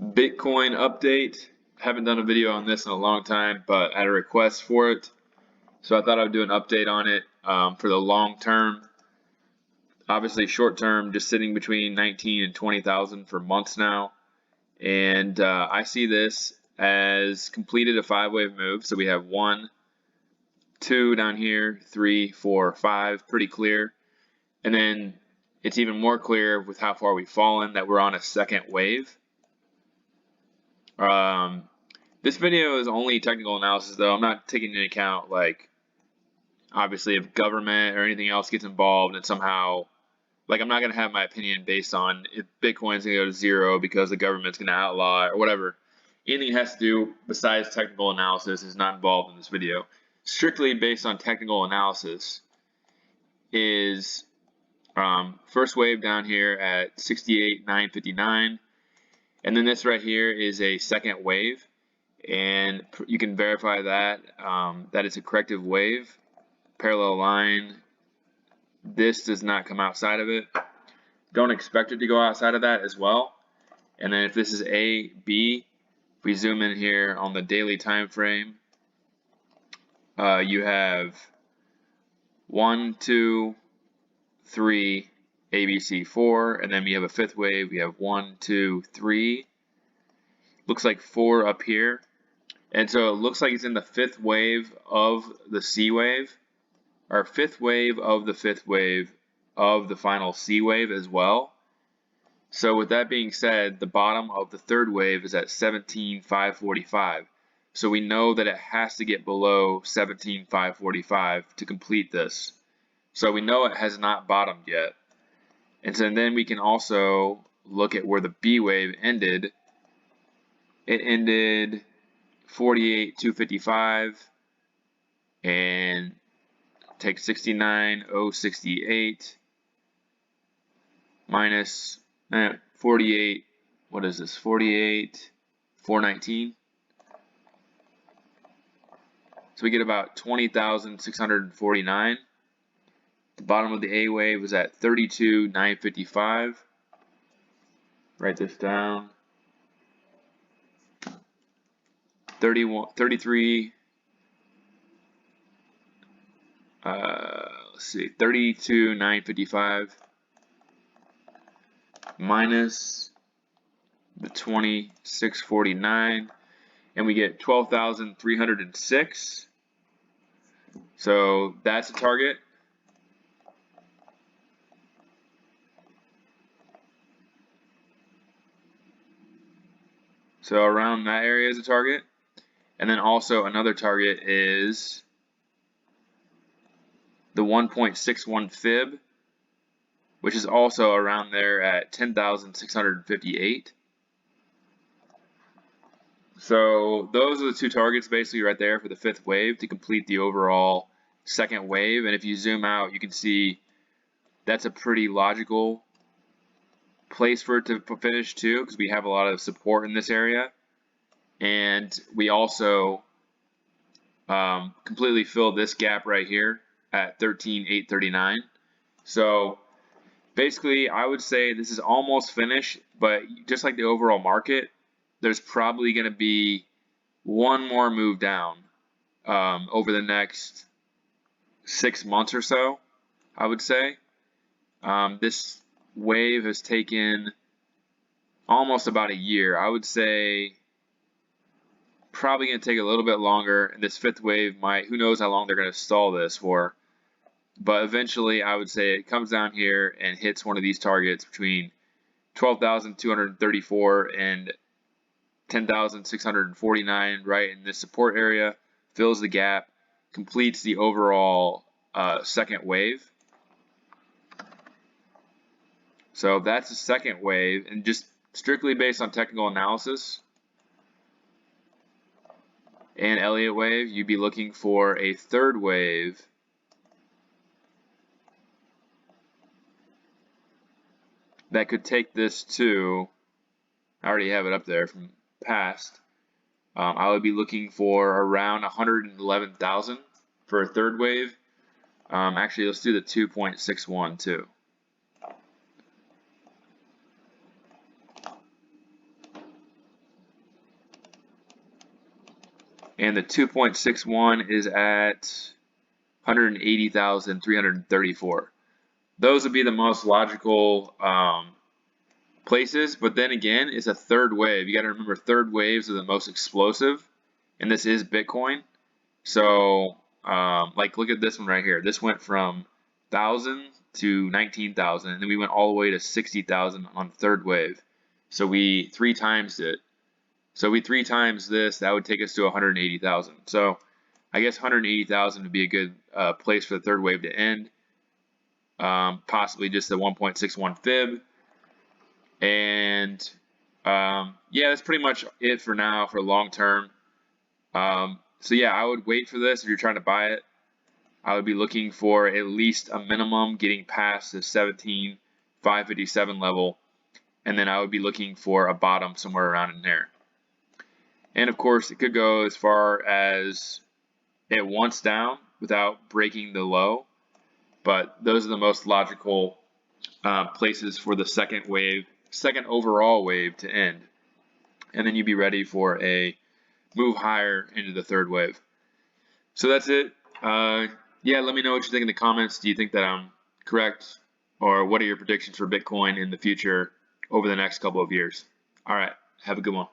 Bitcoin update. Haven't done a video on this in a long time, but I had a request for it. So I thought I'd do an update on it for the long term. Obviously short term, just sitting between 19 and 20,000 for months now. And I see this as completed a 5-wave move. So we have 1, 2 down here, 3, 4, 5, pretty clear. And then it's even more clear with how far we've fallen that we're on a second wave. This video is only technical analysis though. I'm not taking into account, like, obviously if government or anything else gets involved and somehow, like, I'm not going to have my opinion based on if Bitcoin's going to go to zero because the government's going to outlaw it or whatever. Anything it has to do besides technical analysis is not involved in this video. Strictly based on technical analysis is first wave down here at 68,959. And then this right here is a second wave, and you can verify that that it's a corrective wave, parallel line. This does not come outside of it. Don't expect it to go outside of that as well. And then if this is A, B, if we zoom in here on the daily time frame, you have 1, 2, 3, ABC 4, and then we have a fifth wave. We have 1, 2, 3. Looks like 4 up here, and so it looks like it's in the fifth wave of the C wave, or fifth wave of the fifth wave of the final C wave as well. So with that being said, the bottom of the third wave is at 17,545. So we know that it has to get below 17,545 to complete this. So we know it has not bottomed yet. And so then we can also look at where the B wave ended. It ended 48,255 and take 69,068 minus 48. What is this? 48,419. So we get about 20,649. The bottom of the A wave was at 32,955. Write this down. 33. Let's see, 32,955 minus the 2649, and we get 12,306. So that's a target. So around that area is a target. And then also another target is the 1.61 fib, which is also around there at 10,658. So those are the two targets basically right there for the fifth wave to complete the overall second wave. And if you zoom out, you can see that's a pretty logical place for it to finish too, because we have a lot of support in this area, and we also completely fill this gap right here at 13,839. So basically I would say this is almost finished, but just like the overall market, there's probably going to be one more move down over the next 6 months or so, I would say. This wave has taken almost about a year. I would say probably going to take a little bit longer, and this fifth wave might, who knows how long they're going to stall this for, but eventually I would say it comes down here and hits one of these targets between 12,234 and 10,649 right in this support area, fills the gap, completes the overall second wave. So that's the second wave, and just strictly based on technical analysis and Elliot wave, you'd be looking for a third wave that could take this to, I already have it up there from past, I would be looking for around 111,000 for a third wave. Actually, let's do the 2.61 too. and the 2.61 is at 180,334. Those would be the most logical places, but then again, it's a third wave. You got to remember, third waves are the most explosive, and this is Bitcoin. So, like, look at this one right here. This went from 1,000 to 19,000, and then we went all the way to 60,000 on the third wave. So we 3 times it. So we 3 times this, that would take us to 180,000. So I guess 180,000 would be a good place for the third wave to end. Possibly just the 1.61 fib. And yeah, that's pretty much it for now for long term. So yeah, I would wait for this if you're trying to buy it. I would be looking for at least a minimum getting past the 17,557 level, and then I would be looking for a bottom somewhere around in there. And of course, it could go as far as it once down without breaking the low, but those are the most logical places for the second overall wave to end. And then you'd be ready for a move higher into the third wave. So that's it. Yeah, let me know what you think in the comments. Do you think that I'm correct? Or what are your predictions for Bitcoin in the future over the next couple of years? All right, have a good one.